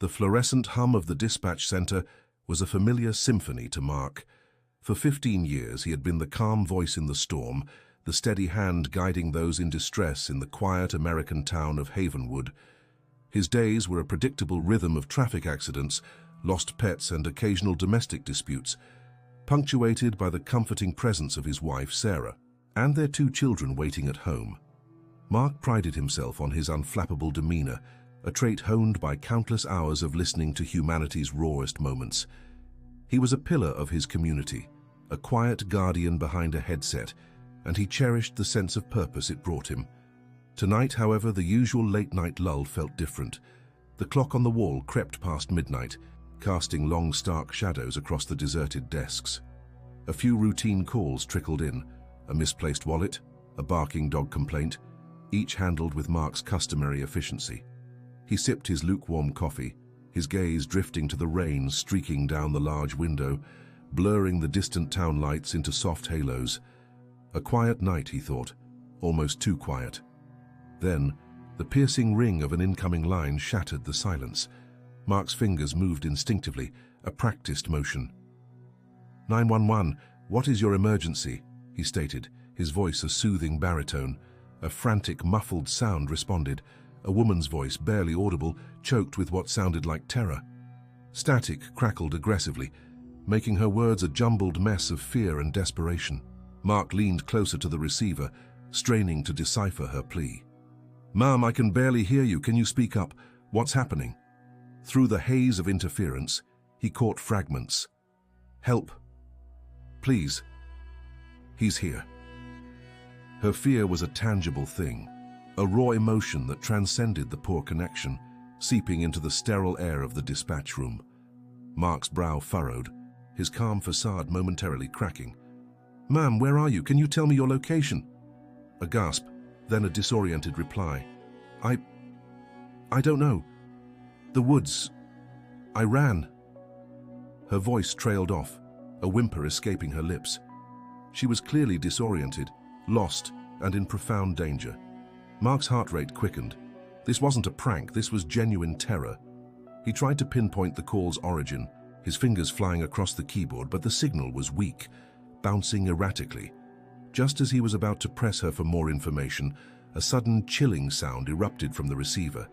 The fluorescent hum of the dispatch center was a familiar symphony to Mark. For 15 years he had been the calm voice in the storm, the steady hand guiding those in distress in the quiet American town of Havenwood. His days were a predictable rhythm of traffic accidents, lost pets and occasional domestic disputes, punctuated by the comforting presence of his wife Sarah and their 2 children waiting at home. Mark prided himself on his unflappable demeanor, a trait honed by countless hours of listening to humanity's rawest moments. He was a pillar of his community, a quiet guardian behind a headset, and he cherished the sense of purpose it brought him. Tonight, however, the usual late-night lull felt different. The clock on the wall crept past midnight, casting long, stark shadows across the deserted desks. A few routine calls trickled in, a misplaced wallet, a barking dog complaint, each handled with Mark's customary efficiency. He sipped his lukewarm coffee, his gaze drifting to the rain streaking down the large window, blurring the distant town lights into soft halos. A quiet night, he thought, almost too quiet. Then, the piercing ring of an incoming line shattered the silence. Mark's fingers moved instinctively, a practiced motion. 911, what is your emergency? He stated, his voice a soothing baritone. A frantic, muffled sound responded, a woman's voice, barely audible, choked with what sounded like terror. Static crackled aggressively, making her words a jumbled mess of fear and desperation. Mark leaned closer to the receiver, straining to decipher her plea. "Ma'am, I can barely hear you. Can you speak up? What's happening?" Through the haze of interference, he caught fragments. "Help. Please. He's here." Her fear was a tangible thing, a raw emotion that transcended the poor connection, seeping into the sterile air of the dispatch room. Mark's brow furrowed, his calm facade momentarily cracking. "Ma'am, where are you? Can you tell me your location?" A gasp, then a disoriented reply. I don't know. The woods. I ran." Her voice trailed off, a whimper escaping her lips. She was clearly disoriented, lost, and in profound danger. Mark's heart rate quickened. This wasn't a prank, this was genuine terror. He tried to pinpoint the call's origin, his fingers flying across the keyboard, but the signal was weak, bouncing erratically. Just as he was about to press her for more information, a sudden chilling sound erupted from the receiver.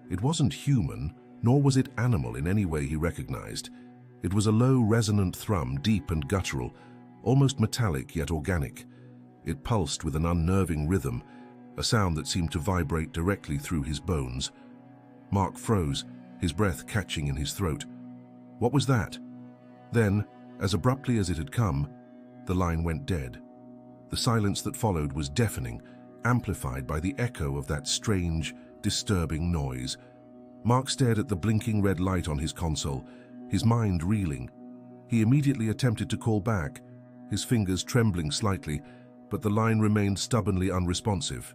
It wasn't human, nor was it animal in any way he recognized. It was a low, resonant thrum, deep and guttural, almost metallic yet organic. It pulsed with an unnerving rhythm, a sound that seemed to vibrate directly through his bones. Mark froze, his breath catching in his throat. What was that? Then, as abruptly as it had come, the line went dead. The silence that followed was deafening, amplified by the echo of that strange, disturbing noise. Mark stared at the blinking red light on his console, his mind reeling. He immediately attempted to call back, his fingers trembling slightly, but the line remained stubbornly unresponsive.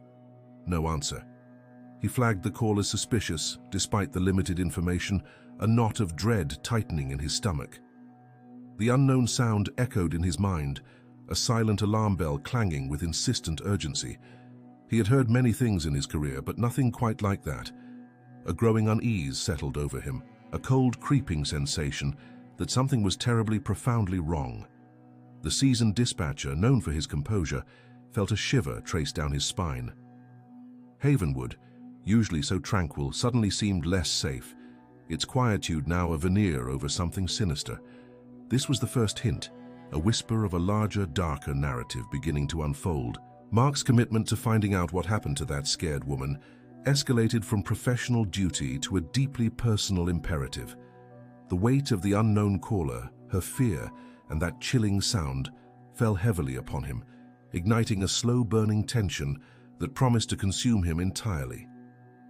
No answer. He flagged the call as suspicious, despite the limited information, a knot of dread tightening in his stomach. The unknown sound echoed in his mind, a silent alarm bell clanging with insistent urgency. He had heard many things in his career, but nothing quite like that. A growing unease settled over him, a cold creeping sensation that something was terribly, profoundly wrong. The seasoned dispatcher, known for his composure, felt a shiver trace down his spine. Havenwood, usually so tranquil, suddenly seemed less safe, its quietude now a veneer over something sinister. This was the first hint, a whisper of a larger, darker narrative beginning to unfold. Mark's commitment to finding out what happened to that scared woman escalated from professional duty to a deeply personal imperative. The weight of the unknown caller, her fear, and that chilling sound fell heavily upon him, igniting a slow-burning tension that promised to consume him entirely.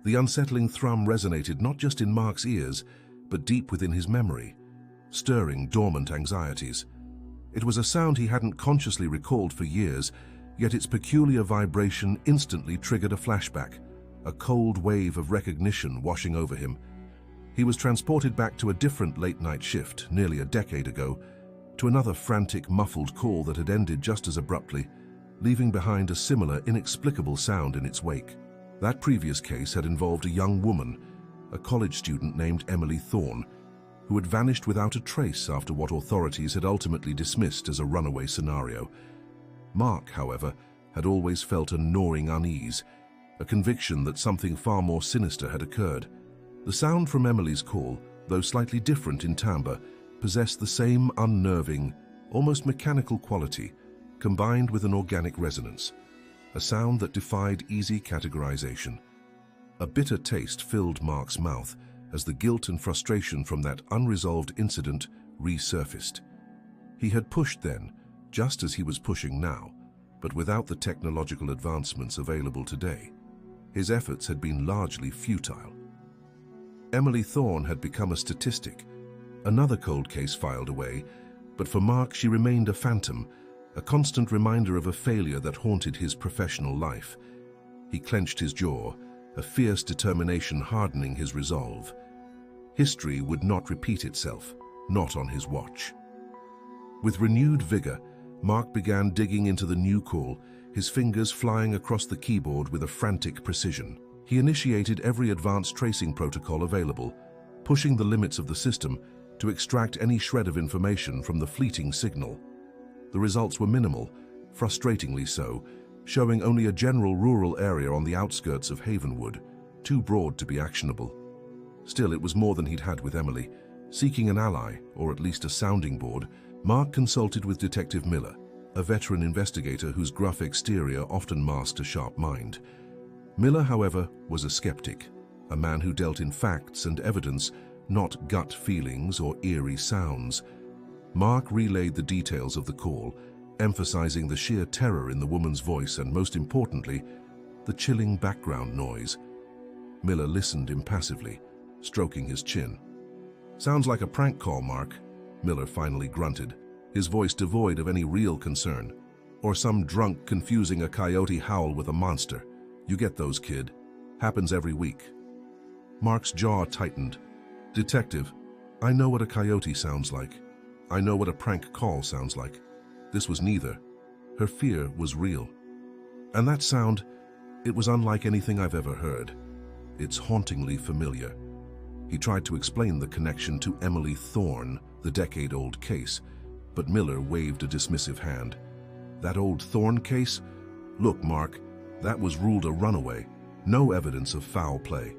The unsettling thrum resonated not just in Mark's ears, but deep within his memory, stirring dormant anxieties. It was a sound he hadn't consciously recalled for years, yet its peculiar vibration instantly triggered a flashback, a cold wave of recognition washing over him. He was transported back to a different late-night shift, nearly a decade ago, to another frantic, muffled call that had ended just as abruptly, leaving behind a similar, inexplicable sound in its wake. That previous case had involved a young woman, a college student named Emily Thorne, who had vanished without a trace after what authorities had ultimately dismissed as a runaway scenario. Mark, however, had always felt a gnawing unease, a conviction that something far more sinister had occurred. The sound from Emily's call, though slightly different in timbre, possessed the same unnerving, almost mechanical quality, combined with an organic resonance, a sound that defied easy categorization. A bitter taste filled Mark's mouth as the guilt and frustration from that unresolved incident resurfaced. He had pushed then, just as he was pushing now, but without the technological advancements available today. His efforts had been largely futile. Emily Thorne had become a statistic, another cold case filed away, but for Mark she remained a phantom, a constant reminder of a failure that haunted his professional life. He clenched his jaw, a fierce determination hardening his resolve. History would not repeat itself, not on his watch. With renewed vigor, Mark began digging into the new call, his fingers flying across the keyboard with a frantic precision. He initiated every advanced tracing protocol available, pushing the limits of the system to extract any shred of information from the fleeting signal. The results were minimal, frustratingly so, showing only a general rural area on the outskirts of Havenwood, too broad to be actionable. Still, it was more than he'd had with Emily. Seeking an ally, or at least a sounding board, Mark consulted with Detective Miller, a veteran investigator whose gruff exterior often masked a sharp mind. Miller, however, was a skeptic, a man who dealt in facts and evidence, not gut feelings or eerie sounds. Mark relayed the details of the call, emphasizing the sheer terror in the woman's voice and, most importantly, the chilling background noise. Miller listened impassively, stroking his chin. "Sounds like a prank call, Mark," Miller finally grunted, his voice devoid of any real concern. "Or some drunk confusing a coyote howl with a monster. You get those, kid. Happens every week." Mark's jaw tightened. "Detective, I know what a coyote sounds like. I know what a prank call sounds like. This was neither." Her fear was real. And that sound, it was unlike anything I've ever heard. It's hauntingly familiar. He tried to explain the connection to Emily Thorne, the decade-old case, but Miller waved a dismissive hand. "That old Thorne case? Look, Mark, that was ruled a runaway. No evidence of foul play.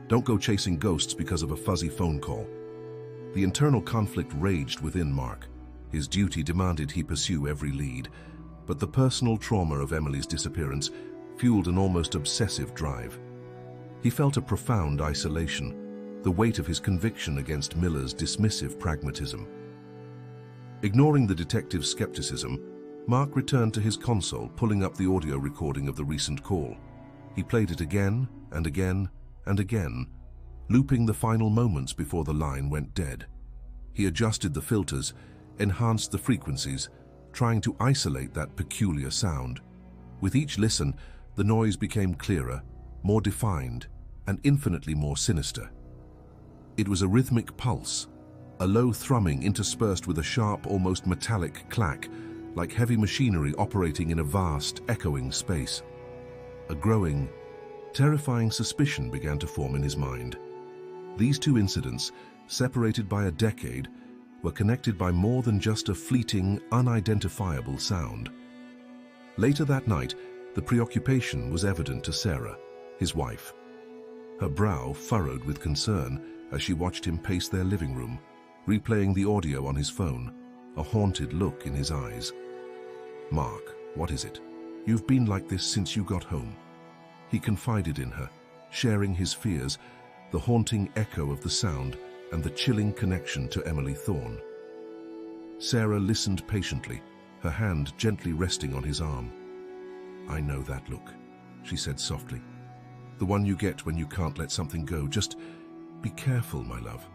Don't go chasing ghosts because of a fuzzy phone call." The internal conflict raged within Mark. His duty demanded he pursue every lead, but the personal trauma of Emily's disappearance fueled an almost obsessive drive. He felt a profound isolation, the weight of his conviction against Miller's dismissive pragmatism. Ignoring the detective's skepticism, Mark returned to his console, pulling up the audio recording of the recent call. He played it again and again and again, looping the final moments before the line went dead. He adjusted the filters, enhanced the frequencies, trying to isolate that peculiar sound. With each listen, the noise became clearer, more defined, and infinitely more sinister. It was a rhythmic pulse, a low thrumming interspersed with a sharp, almost metallic clack, like heavy machinery operating in a vast, echoing space. A growing, terrifying suspicion began to form in his mind. These two incidents, separated by a decade, were connected by more than just a fleeting, unidentifiable sound. Later that night, the preoccupation was evident to Sarah, his wife. Her brow furrowed with concern as she watched him pace their living room, replaying the audio on his phone, a haunted look in his eyes. "Mark, what is it? You've been like this since you got home." He confided in her, sharing his fears, the haunting echo of the sound and the chilling connection to Emily Thorne. Sarah listened patiently, her hand gently resting on his arm. "I know that look," she said softly. "The one you get when you can't let something go. Just be careful, my love."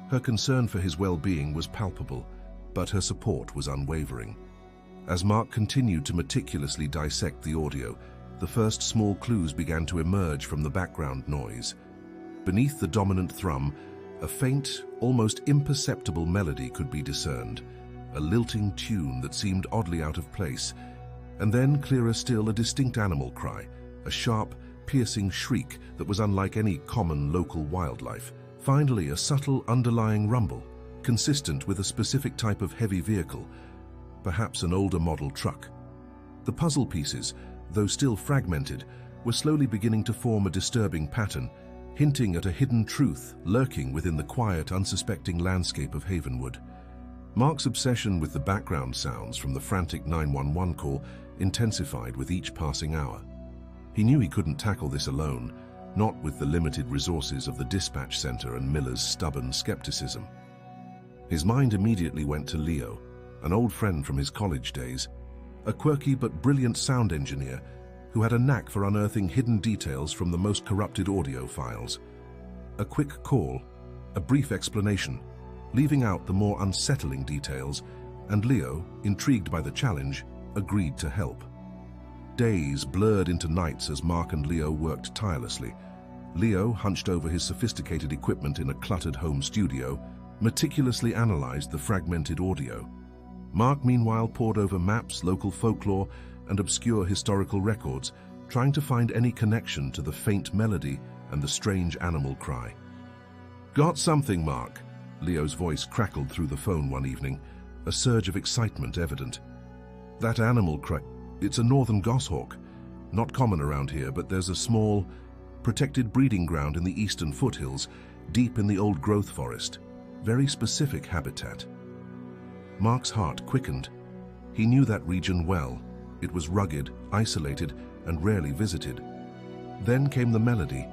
Her concern for his well-being was palpable, but her support was unwavering. As Mark continued to meticulously dissect the audio, the first small clues began to emerge from the background noise. Beneath the dominant thrum, a faint, almost imperceptible melody could be discerned, a lilting tune that seemed oddly out of place, and then, clearer still, a distinct animal cry, a sharp, piercing shriek that was unlike any common local wildlife. Finally, a subtle underlying rumble, consistent with a specific type of heavy vehicle, perhaps an older model truck. The puzzle pieces, though still fragmented, were slowly beginning to form a disturbing pattern, hinting at a hidden truth lurking within the quiet, unsuspecting landscape of Havenwood. Mark's obsession with the background sounds from the frantic 911 call intensified with each passing hour. He knew he couldn't tackle this alone, not with the limited resources of the dispatch center and Miller's stubborn skepticism. His mind immediately went to Leo, an old friend from his college days, a quirky but brilliant sound engineer who had a knack for unearthing hidden details from the most corrupted audio files. A quick call, a brief explanation, leaving out the more unsettling details, and Leo, intrigued by the challenge, agreed to help. Days blurred into nights as Mark and Leo worked tirelessly. Leo, hunched over his sophisticated equipment in a cluttered home studio, meticulously analyzed the fragmented audio. Mark, meanwhile, pored over maps, local folklore, and obscure historical records, trying to find any connection to the faint melody and the strange animal cry. "Got something, Mark?" Leo's voice crackled through the phone one evening, a surge of excitement evident. "That animal cry, it's a northern goshawk. Not common around here, but there's a small, protected breeding ground in the eastern foothills, deep in the old growth forest. Very specific habitat." Mark's heart quickened. He knew that region well. It was rugged, isolated, and rarely visited. Then came the melody.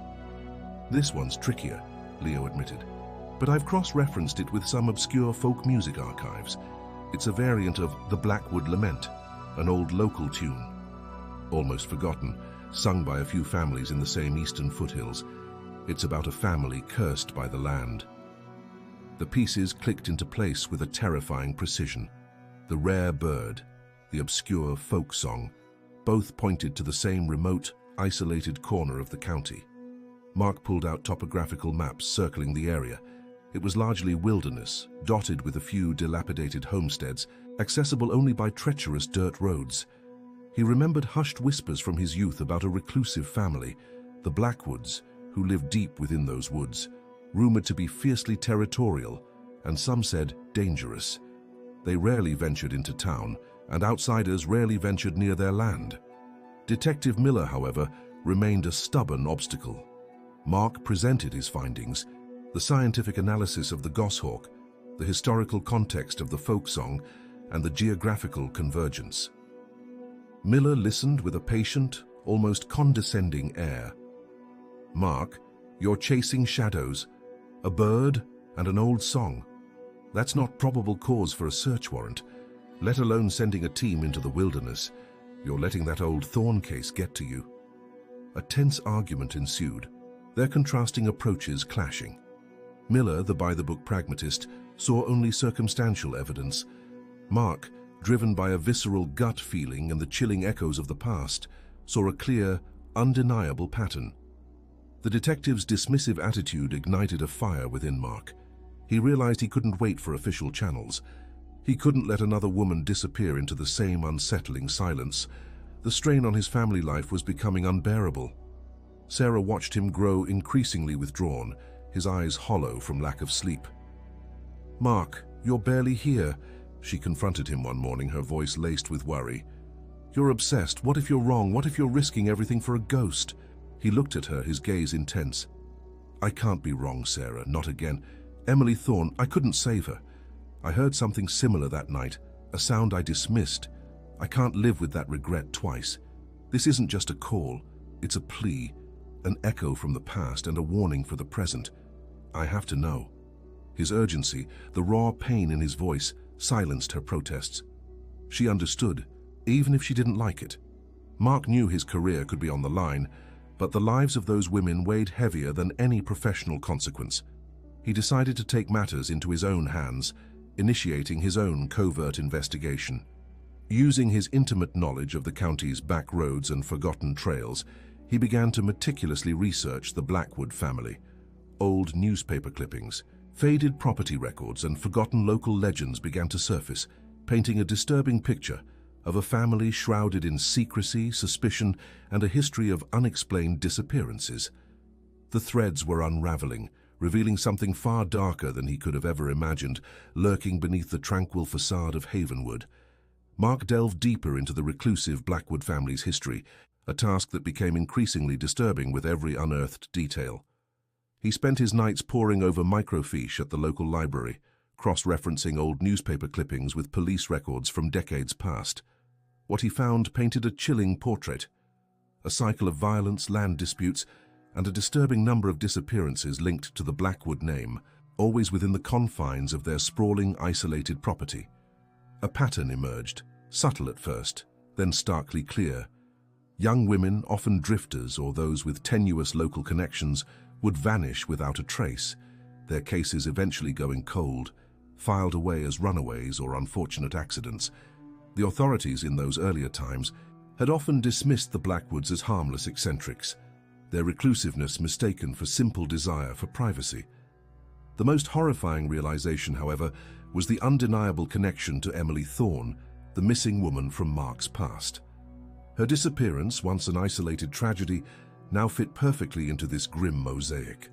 "This one's trickier," Leo admitted, "but I've cross-referenced it with some obscure folk music archives. It's a variant of the Blackwood Lament, an old local tune, almost forgotten, sung by a few families in the same eastern foothills. It's about a family cursed by the land." The pieces clicked into place with a terrifying precision. The rare bird, the obscure folk song, both pointed to the same remote, isolated corner of the county. Mark pulled out topographical maps circling the area. It was largely wilderness, dotted with a few dilapidated homesteads, accessible only by treacherous dirt roads. He remembered hushed whispers from his youth about a reclusive family, the Blackwoods, who lived deep within those woods, rumored to be fiercely territorial, and some said dangerous. They rarely ventured into town, and outsiders rarely ventured near their land. Detective Miller, however, remained a stubborn obstacle. Mark presented his findings, the scientific analysis of the goshawk, the historical context of the folk song, and the geographical convergence. Miller listened with a patient, almost condescending air. "Mark, you're chasing shadows, a bird and an old song. That's not probable cause for a search warrant, let alone sending a team into the wilderness. You're letting that old thorn case get to you." A tense argument ensued, their contrasting approaches clashing. Miller, the by-the-book pragmatist, saw only circumstantial evidence. Mark, driven by a visceral gut feeling and the chilling echoes of the past, saw a clear, undeniable pattern. The detective's dismissive attitude ignited a fire within Mark. He realized he couldn't wait for official channels. He couldn't let another woman disappear into the same unsettling silence. The strain on his family life was becoming unbearable. Sarah watched him grow increasingly withdrawn, his eyes hollow from lack of sleep. "Mark, you're barely here," she confronted him one morning, her voice laced with worry. "You're obsessed. What if you're wrong? What if you're risking everything for a ghost?" He looked at her, his gaze intense. "I can't be wrong, Sarah, not again. Emily Thorne, I couldn't save her. I heard something similar that night, a sound I dismissed. I can't live with that regret twice. This isn't just a call, it's a plea, an echo from the past and a warning for the present. I have to know." His urgency, the raw pain in his voice, silenced her protests. She understood, even if she didn't like it. Mark knew his career could be on the line, but the lives of those women weighed heavier than any professional consequence. He decided to take matters into his own hands, initiating his own covert investigation. Using his intimate knowledge of the county's back roads and forgotten trails, he began to meticulously research the Blackwood family. Old newspaper clippings, faded property records, and forgotten local legends began to surface, painting a disturbing picture, of a family shrouded in secrecy, suspicion, and a history of unexplained disappearances. The threads were unraveling, revealing something far darker than he could have ever imagined, lurking beneath the tranquil facade of Havenwood. Mark delved deeper into the reclusive Blackwood family's history, a task that became increasingly disturbing with every unearthed detail. He spent his nights poring over microfiche at the local library, cross-referencing old newspaper clippings with police records from decades past. What he found painted a chilling portrait: a cycle of violence, land disputes, and a disturbing number of disappearances linked to the Blackwood name, always within the confines of their sprawling, isolated property. A pattern emerged, subtle at first, then starkly clear. Young women, often drifters or those with tenuous local connections, would vanish without a trace, their cases eventually going cold, filed away as runaways or unfortunate accidents. The authorities in those earlier times had often dismissed the Blackwoods as harmless eccentrics, their reclusiveness mistaken for simple desire for privacy. The most horrifying realization, however, was the undeniable connection to Emily Thorne, the missing woman from Mark's past. Her disappearance, once an isolated tragedy, now fit perfectly into this grim mosaic.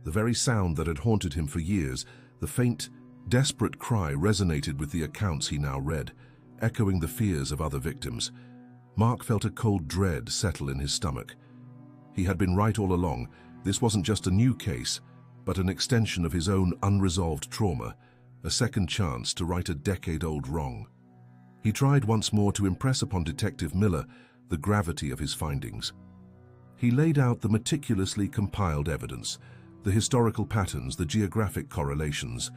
The very sound that had haunted him for years, the faint, desperate cry, resonated with the accounts he now read, echoing the fears of other victims. Mark felt a cold dread settle in his stomach. He had been right all along. This wasn't just a new case, but an extension of his own unresolved trauma, a second chance to right a decade-old wrong. He tried once more to impress upon Detective Miller the gravity of his findings. He laid out the meticulously compiled evidence, the historical patterns, the geographic correlations.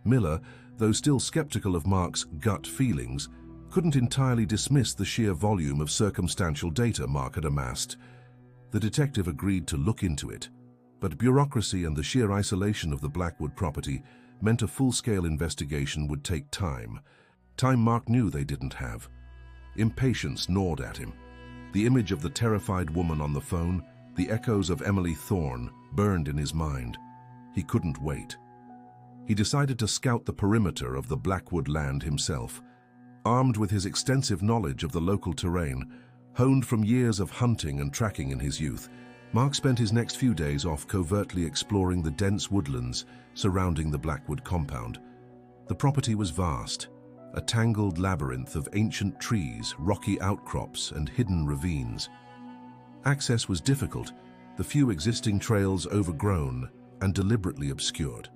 Miller, though still skeptical of Mark's gut feelings, couldn't entirely dismiss the sheer volume of circumstantial data Mark had amassed. The detective agreed to look into it, but bureaucracy and the sheer isolation of the Blackwood property meant a full-scale investigation would take time. Time Mark knew they didn't have. Impatience gnawed at him. The image of the terrified woman on the phone, the echoes of Emily Thorne, burned in his mind. He couldn't wait. He decided to scout the perimeter of the Blackwood land himself. Armed with his extensive knowledge of the local terrain, honed from years of hunting and tracking in his youth, Mark spent his next few days off covertly exploring the dense woodlands surrounding the Blackwood compound. The property was vast, a tangled labyrinth of ancient trees, rocky outcrops, and hidden ravines. Access was difficult, the few existing trails overgrown and deliberately obscured.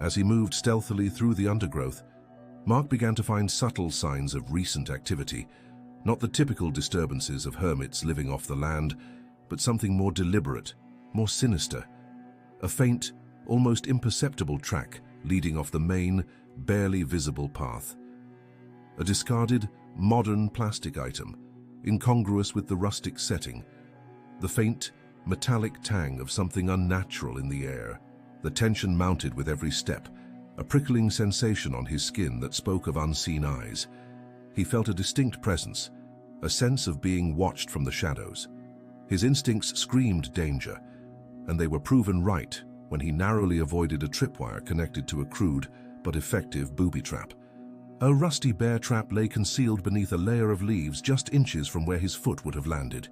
As he moved stealthily through the undergrowth, Mark began to find subtle signs of recent activity, not the typical disturbances of hermits living off the land, but something more deliberate, more sinister. A faint, almost imperceptible track leading off the main, barely visible path. A discarded, modern plastic item, incongruous with the rustic setting. The faint, metallic tang of something unnatural in the air. The tension mounted with every step, a prickling sensation on his skin that spoke of unseen eyes. He felt a distinct presence, a sense of being watched from the shadows. His instincts screamed danger, and they were proven right when he narrowly avoided a tripwire connected to a crude but effective booby trap. A rusty bear trap lay concealed beneath a layer of leaves just inches from where his foot would have landed.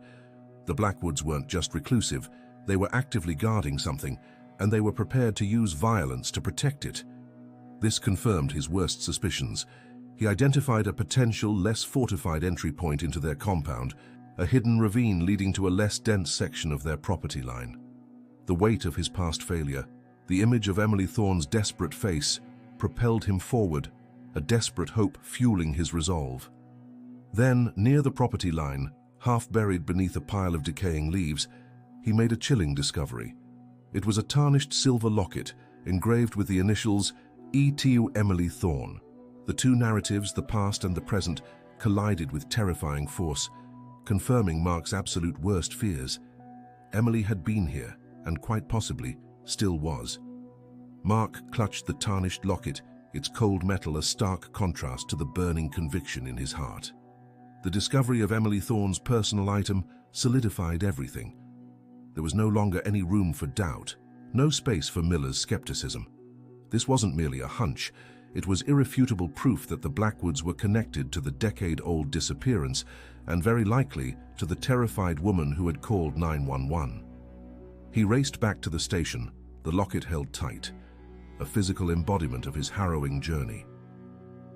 The Blackwoods weren't just reclusive, they were actively guarding something, and they were prepared to use violence to protect it. This confirmed his worst suspicions. He identified a potential, less fortified entry point into their compound, a hidden ravine leading to a less dense section of their property line. The weight of his past failure, the image of Emily Thorne's desperate face, propelled him forward, a desperate hope fueling his resolve. Then, near the property line, half buried beneath a pile of decaying leaves, he made a chilling discovery. It was a tarnished silver locket, engraved with the initials E.T.U. Emily Thorne. The two narratives, the past and the present, collided with terrifying force, confirming Mark's absolute worst fears. Emily had been here, and quite possibly still was. Mark clutched the tarnished locket, its cold metal a stark contrast to the burning conviction in his heart. The discovery of Emily Thorne's personal item solidified everything. There was no longer any room for doubt, no space for Miller's skepticism. This wasn't merely a hunch, It was irrefutable proof that the Blackwoods were connected to the decade-old disappearance and very likely to the terrified woman who had called 911. He raced back to the station, the locket held tight, a physical embodiment of his harrowing journey.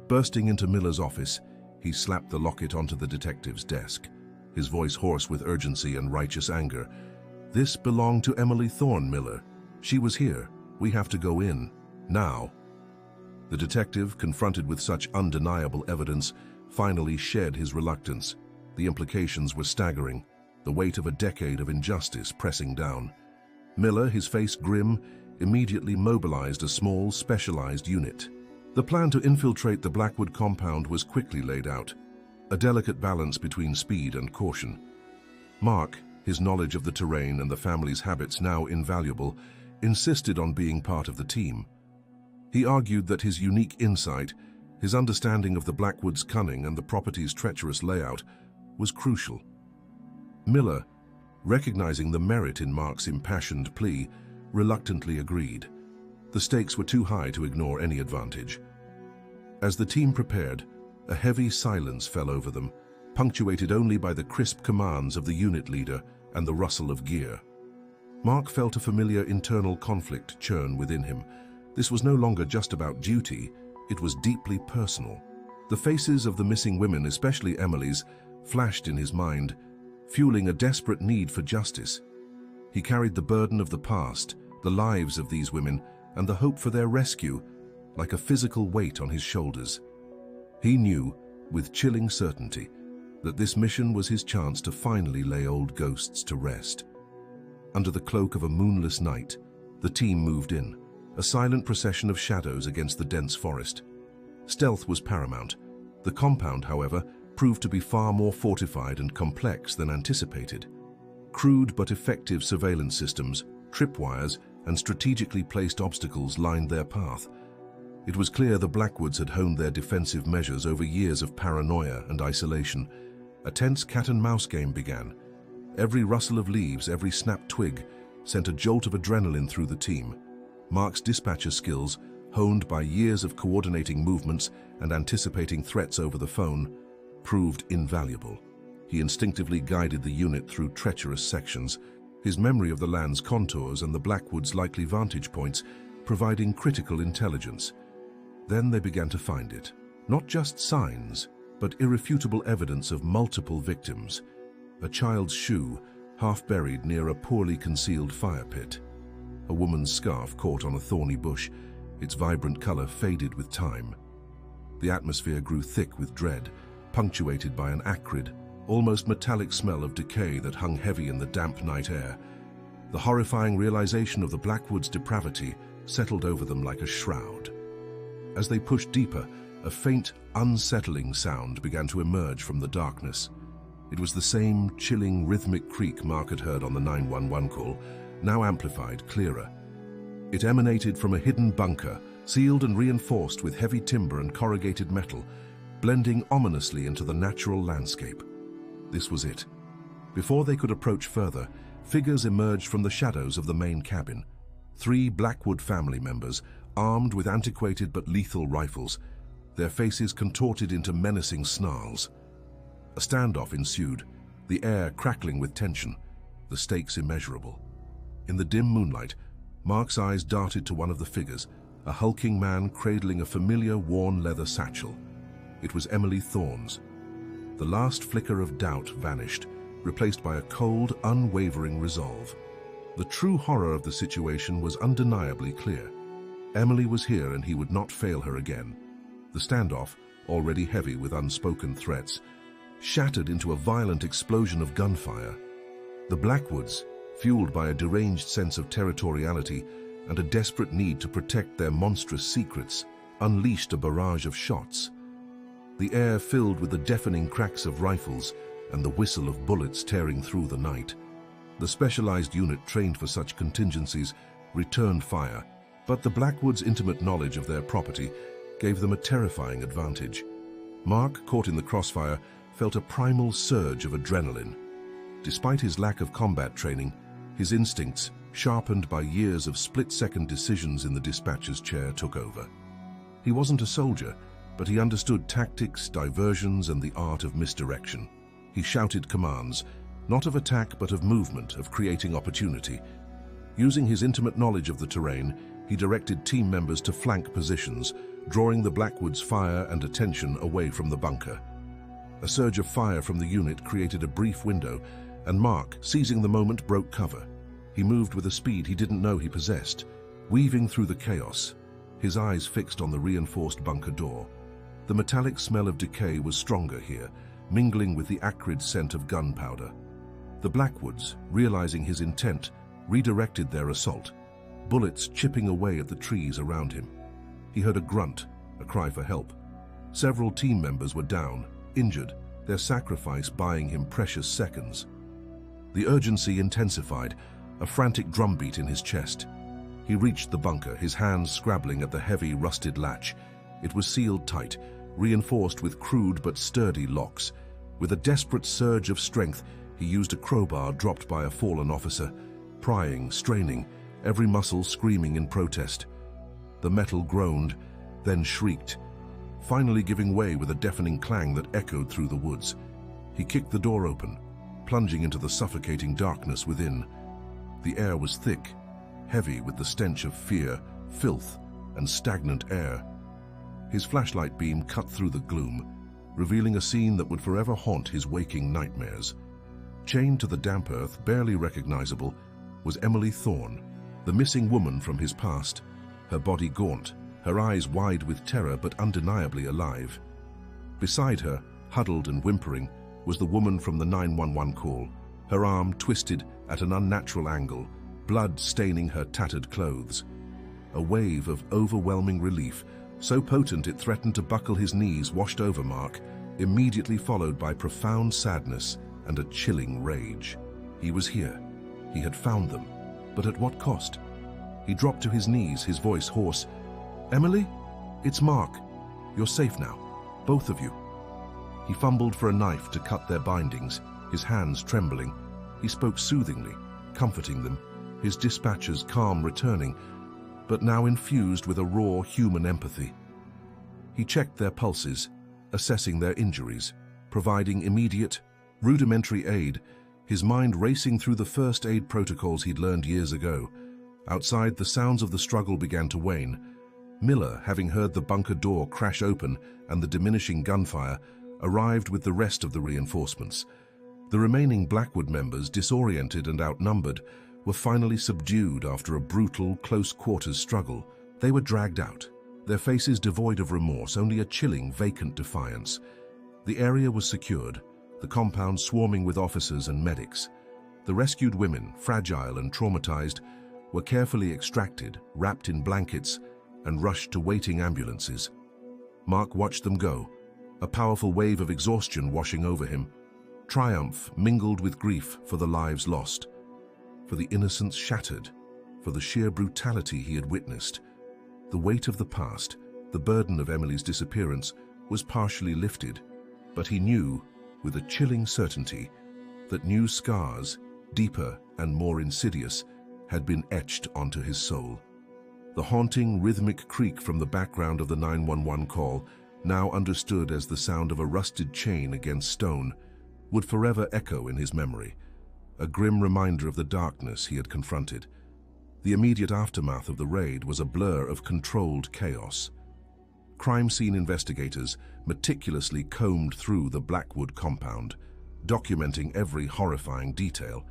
Bursting into Miller's office, he slapped the locket onto the detective's desk, his voice hoarse with urgency and righteous anger. "This belonged to Emily Thorne, Miller. She was here. We have to go in. Now." The detective, confronted with such undeniable evidence, finally shed his reluctance. The implications were staggering, the weight of a decade of injustice pressing down. Miller, his face grim, immediately mobilized a small, specialized unit. The plan to infiltrate the Blackwood compound was quickly laid out, a delicate balance between speed and caution. Mark, his knowledge of the terrain and the family's habits now invaluable, insisted on being part of the team. He argued that his unique insight, his understanding of the Blackwood's cunning and the property's treacherous layout, was crucial. Miller, recognizing the merit in Mark's impassioned plea, reluctantly agreed. The stakes were too high to ignore any advantage. As the team prepared, a heavy silence fell over them, punctuated only by the crisp commands of the unit leader and the rustle of gear. Mark felt a familiar internal conflict churn within him. This was no longer just about duty, it was deeply personal. The faces of the missing women, especially Emily's, flashed in his mind, fueling a desperate need for justice. He carried the burden of the past, the lives of these women, and the hope for their rescue, like a physical weight on his shoulders. He knew, with chilling certainty, that this mission was his chance to finally lay old ghosts to rest. Under the cloak of a moonless night, the team moved in, a silent procession of shadows against the dense forest. Stealth was paramount. The compound, however, proved to be far more fortified and complex than anticipated. Crude but effective surveillance systems, tripwires, and strategically placed obstacles lined their path. It was clear the Blackwoods had honed their defensive measures over years of paranoia and isolation. A tense cat-and-mouse game began. Every rustle of leaves, every snapped twig, sent a jolt of adrenaline through the team. Mark's dispatcher skills, honed by years of coordinating movements and anticipating threats over the phone, proved invaluable. He instinctively guided the unit through treacherous sections, his memory of the land's contours and the Blackwoods' likely vantage points providing critical intelligence. Then they began to find it. Not just signs, but irrefutable evidence of multiple victims. A child's shoe, half buried near a poorly concealed fire pit. A woman's scarf caught on a thorny bush, its vibrant color faded with time. The atmosphere grew thick with dread, punctuated by an acrid, almost metallic smell of decay that hung heavy in the damp night air. The horrifying realization of the Blackwoods' depravity settled over them like a shroud. As they pushed deeper, a faint, unsettling sound began to emerge from the darkness. It was the same chilling, rhythmic creak Mark had heard on the 911 call, now amplified clearer. It emanated from a hidden bunker, sealed and reinforced with heavy timber and corrugated metal, blending ominously into the natural landscape. This was it. Before they could approach further, figures emerged from the shadows of the main cabin. 3 Blackwood family members, armed with antiquated but lethal rifles, their faces contorted into menacing snarls. A standoff ensued, the air crackling with tension, the stakes immeasurable. In the dim moonlight, Mark's eyes darted to one of the figures, a hulking man cradling a familiar worn leather satchel. It was Emily Thorne's. The last flicker of doubt vanished, replaced by a cold, unwavering resolve. The true horror of the situation was undeniably clear. Emily was here and he would not fail her again. The standoff, already heavy with unspoken threats, shattered into a violent explosion of gunfire. The Blackwoods, fueled by a deranged sense of territoriality and a desperate need to protect their monstrous secrets, unleashed a barrage of shots. The air filled with the deafening cracks of rifles and the whistle of bullets tearing through the night. The specialized unit trained for such contingencies returned fire, but the Blackwoods' intimate knowledge of their property gave them a terrifying advantage. Mark, caught in the crossfire, felt a primal surge of adrenaline. Despite his lack of combat training, his instincts, sharpened by years of split-second decisions in the dispatcher's chair, took over. He wasn't a soldier, but he understood tactics, diversions, and the art of misdirection. He shouted commands, not of attack but of movement, of creating opportunity. Using his intimate knowledge of the terrain, he directed team members to flank positions, drawing the Blackwood's fire and attention away from the bunker. A surge of fire from the unit created a brief window, and Mark, seizing the moment, broke cover. He moved with a speed he didn't know he possessed, weaving through the chaos, his eyes fixed on the reinforced bunker door. The metallic smell of decay was stronger here, mingling with the acrid scent of gunpowder. The Blackwoods, realizing his intent, redirected their assault, bullets chipping away at the trees around him. He heard a grunt, a cry for help. Several team members were down, injured, their sacrifice buying him precious seconds. The urgency intensified, a frantic drumbeat in his chest. He reached the bunker, his hands scrabbling at the heavy, rusted latch. It was sealed tight, reinforced with crude but sturdy locks. With a desperate surge of strength, he used a crowbar dropped by a fallen officer, prying, straining, every muscle screaming in protest. The metal groaned, then shrieked, finally giving way with a deafening clang that echoed through the woods. He kicked the door open, plunging into the suffocating darkness within. The air was thick, heavy with the stench of fear, filth, and stagnant air. His flashlight beam cut through the gloom, revealing a scene that would forever haunt his waking nightmares. Chained to the damp earth, barely recognizable, was Emily Thorne, the missing woman from his past, her body gaunt, her eyes wide with terror but undeniably alive. Beside her, huddled and whimpering, was the woman from the 911 call, her arm twisted at an unnatural angle, blood staining her tattered clothes. A wave of overwhelming relief, so potent it threatened to buckle his knees, washed over Mark, immediately followed by profound sadness and a chilling rage. He was here. He had found them. But at what cost? He dropped to his knees, his voice hoarse. "Emily? It's Mark. You're safe now. Both of you." He fumbled for a knife to cut their bindings, his hands trembling. He spoke soothingly, comforting them, his dispatcher's calm returning, but now infused with a raw human empathy. He checked their pulses, assessing their injuries, providing immediate, rudimentary aid, his mind racing through the first aid protocols he'd learned years ago. Outside, the sounds of the struggle began to wane. Miller, having heard the bunker door crash open and the diminishing gunfire, arrived with the rest of the reinforcements. The remaining Blackwood members, disoriented and outnumbered, were finally subdued after a brutal, close-quarters struggle. They were dragged out, their faces devoid of remorse, only a chilling, vacant defiance. The area was secured, the compound swarming with officers and medics. The rescued women, fragile and traumatized, were carefully extracted, wrapped in blankets, and rushed to waiting ambulances. Mark watched them go, a powerful wave of exhaustion washing over him. Triumph mingled with grief for the lives lost, for the innocence shattered, for the sheer brutality he had witnessed. The weight of the past, the burden of Emily's disappearance, was partially lifted, but he knew, with a chilling certainty, that new scars, deeper and more insidious, had been etched onto his soul. The haunting, rhythmic creak from the background of the 911 call, now understood as the sound of a rusted chain against stone, would forever echo in his memory, a grim reminder of the darkness he had confronted. The immediate aftermath of the raid was a blur of controlled chaos. Crime scene investigators meticulously combed through the Blackwood compound, documenting every horrifying detail,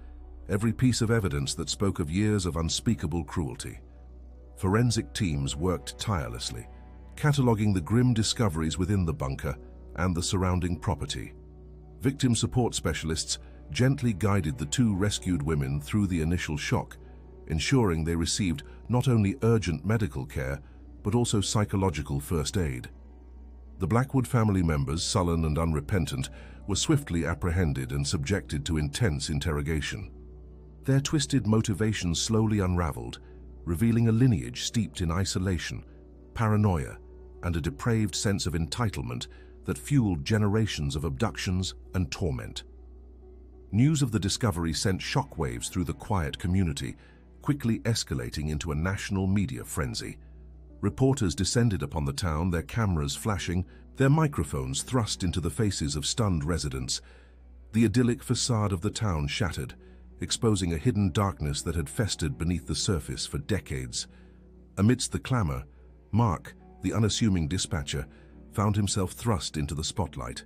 every piece of evidence that spoke of years of unspeakable cruelty. Forensic teams worked tirelessly, cataloging the grim discoveries within the bunker and the surrounding property. Victim support specialists gently guided the two rescued women through the initial shock, ensuring they received not only urgent medical care, but also psychological first aid. The Blackwood family members, sullen and unrepentant, were swiftly apprehended and subjected to intense interrogation. Their twisted motivations slowly unraveled, revealing a lineage steeped in isolation, paranoia, and a depraved sense of entitlement that fueled generations of abductions and torment. News of the discovery sent shockwaves through the quiet community, quickly escalating into a national media frenzy. Reporters descended upon the town, their cameras flashing, their microphones thrust into the faces of stunned residents. The idyllic facade of the town shattered, exposing a hidden darkness that had festered beneath the surface for decades. Amidst the clamor, Mark, the unassuming dispatcher, found himself thrust into the spotlight.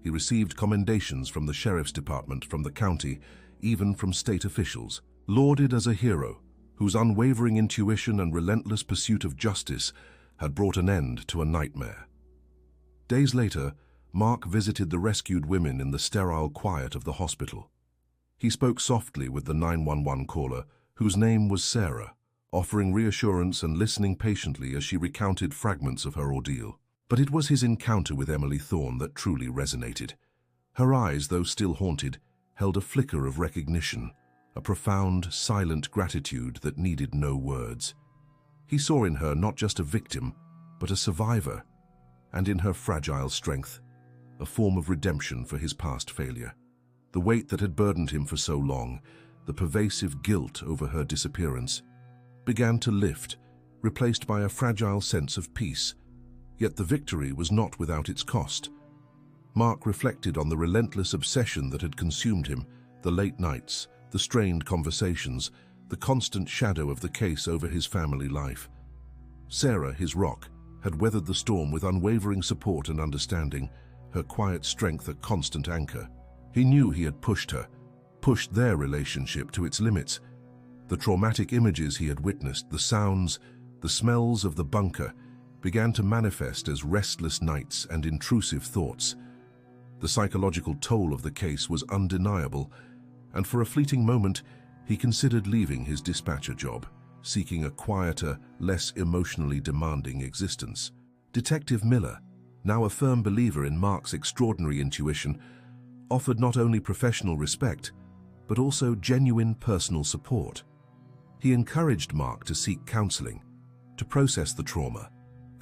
He received commendations from the sheriff's department, from the county, even from state officials. Lauded as a hero, whose unwavering intuition and relentless pursuit of justice had brought an end to a nightmare. Days later, Mark visited the rescued women in the sterile quiet of the hospital. He spoke softly with the 911 caller, whose name was Sarah, offering reassurance and listening patiently as she recounted fragments of her ordeal. But it was his encounter with Emily Thorne that truly resonated. Her eyes, though still haunted, held a flicker of recognition, a profound, silent gratitude that needed no words. He saw in her not just a victim, but a survivor, and in her fragile strength, a form of redemption for his past failure. The weight that had burdened him for so long, the pervasive guilt over her disappearance, began to lift, replaced by a fragile sense of peace. Yet the victory was not without its cost. Mark reflected on the relentless obsession that had consumed him, the late nights, the strained conversations, the constant shadow of the case over his family life. Sarah, his rock, had weathered the storm with unwavering support and understanding, her quiet strength a constant anchor. He knew he had pushed their relationship to its limits. The traumatic images he had witnessed, the sounds, the smells of the bunker, began to manifest as restless nights and intrusive thoughts. The psychological toll of the case was undeniable, and for a fleeting moment, he considered leaving his dispatcher job, seeking a quieter, less emotionally demanding existence. Detective Miller, now a firm believer in Mark's extraordinary intuition, offered not only professional respect, but also genuine personal support. He encouraged Mark to seek counseling, to process the trauma,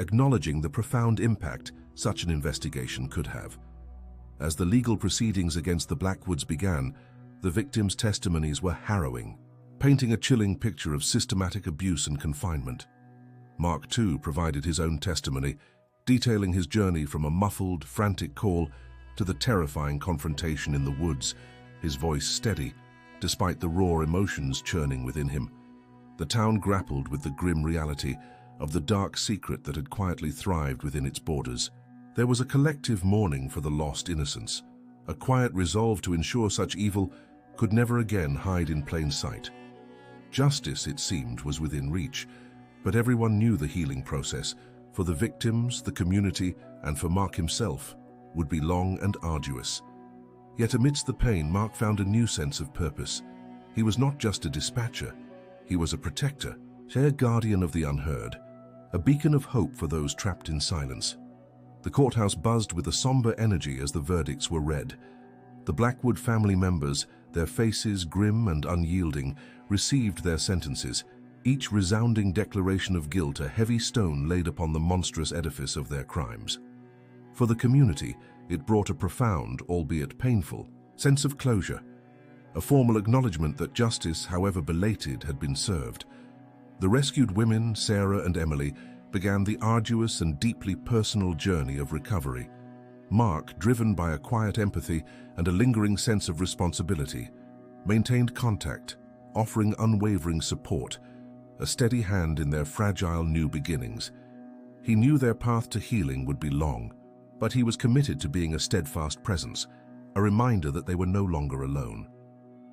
acknowledging the profound impact such an investigation could have. As the legal proceedings against the Blackwoods began, the victims' testimonies were harrowing, painting a chilling picture of systematic abuse and confinement. Mark, too, provided his own testimony, detailing his journey from a muffled, frantic call to the terrifying confrontation in the woods, his voice steady, despite the raw emotions churning within him. The town grappled with the grim reality of the dark secret that had quietly thrived within its borders. There was a collective mourning for the lost innocence, a quiet resolve to ensure such evil could never again hide in plain sight. Justice, it seemed, was within reach, but everyone knew the healing process, for the victims, the community, and for Mark himself, would be long and arduous. Yet amidst the pain, Mark found a new sense of purpose. He was not just a dispatcher, he was a protector, a guardian of the unheard, a beacon of hope for those trapped in silence. The courthouse buzzed with a somber energy as the verdicts were read. The Blackwood family members, their faces grim and unyielding, received their sentences, each resounding declaration of guilt a heavy stone laid upon the monstrous edifice of their crimes. For the community, it brought a profound, albeit painful, sense of closure, a formal acknowledgement that justice, however belated, had been served. The rescued women, Sarah and Emily, began the arduous and deeply personal journey of recovery. Mark, driven by a quiet empathy and a lingering sense of responsibility, maintained contact, offering unwavering support, a steady hand in their fragile new beginnings. He knew their path to healing would be long, but he was committed to being a steadfast presence, a reminder that they were no longer alone.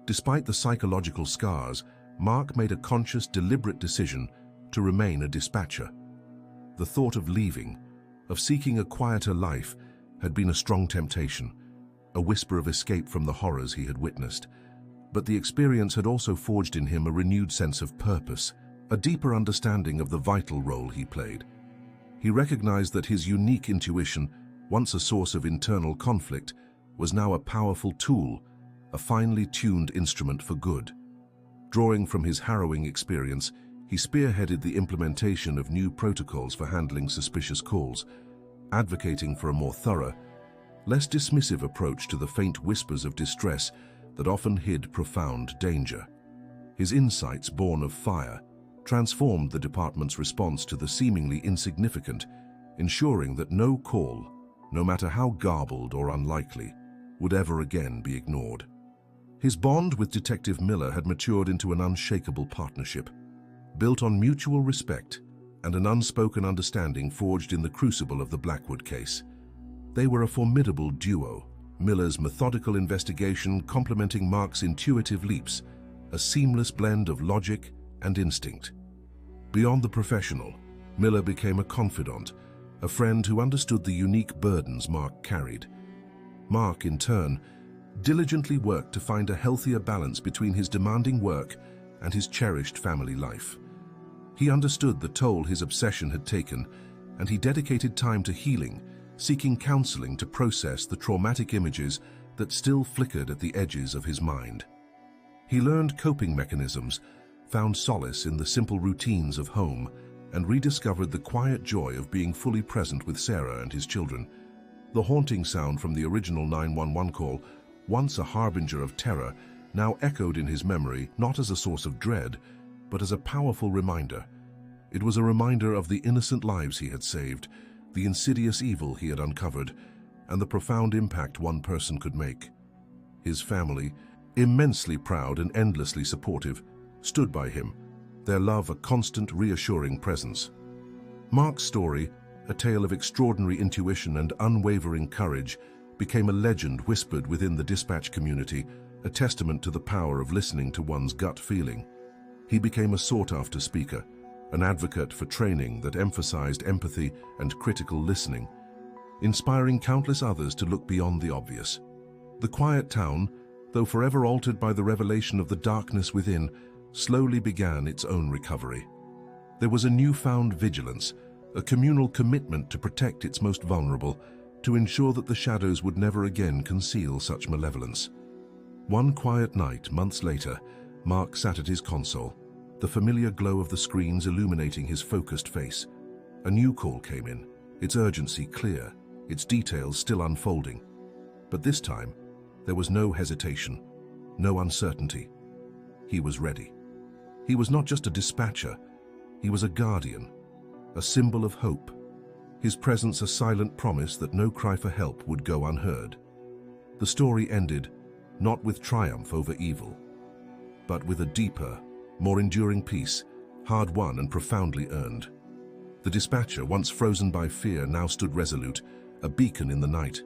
Despite the psychological scars, Mark made a conscious, deliberate decision to remain a dispatcher. The thought of leaving, of seeking a quieter life, had been a strong temptation, a whisper of escape from the horrors he had witnessed. But the experience had also forged in him a renewed sense of purpose, a deeper understanding of the vital role he played. He recognized that his unique intuition, once a source of internal conflict, was now a powerful tool, a finely tuned instrument for good. Drawing from his harrowing experience, he spearheaded the implementation of new protocols for handling suspicious calls, advocating for a more thorough, less dismissive approach to the faint whispers of distress that often hid profound danger. His insights, born of fire, transformed the department's response to the seemingly insignificant, ensuring that no call, no matter how garbled or unlikely, would ever again be ignored. His bond with Detective Miller had matured into an unshakable partnership, built on mutual respect and an unspoken understanding forged in the crucible of the Blackwood case. They were a formidable duo, Miller's methodical investigation complementing Mark's intuitive leaps, a seamless blend of logic and instinct. Beyond the professional, Miller became a confidant, a friend who understood the unique burdens Mark carried. Mark, in turn, diligently worked to find a healthier balance between his demanding work and his cherished family life. He understood the toll his obsession had taken, and he dedicated time to healing, seeking counseling to process the traumatic images that still flickered at the edges of his mind. He learned coping mechanisms, found solace in the simple routines of home, and rediscovered the quiet joy of being fully present with Sarah and his children. The haunting sound from the original 911 call, once a harbinger of terror, now echoed in his memory not as a source of dread, but as a powerful reminder. It was a reminder of the innocent lives he had saved, the insidious evil he had uncovered, and the profound impact one person could make. His family, immensely proud and endlessly supportive, stood by him, their love a constant, reassuring presence. Mark's story, a tale of extraordinary intuition and unwavering courage, became a legend whispered within the dispatch community, a testament to the power of listening to one's gut feeling. He became a sought-after speaker, an advocate for training that emphasized empathy and critical listening, inspiring countless others to look beyond the obvious. The quiet town, though forever altered by the revelation of the darkness within, slowly began its own recovery. There was a newfound vigilance, a communal commitment to protect its most vulnerable, to ensure that the shadows would never again conceal such malevolence. One quiet night, months later, Mark sat at his console, the familiar glow of the screens illuminating his focused face. A new call came in, its urgency clear, its details still unfolding. But this time, there was no hesitation, no uncertainty. He was ready. He was not just a dispatcher, he was a guardian, a symbol of hope, his presence a silent promise that no cry for help would go unheard. The story ended, not with triumph over evil, but with a deeper, more enduring peace, hard-won and profoundly earned. The dispatcher, once frozen by fear, now stood resolute, a beacon in the night,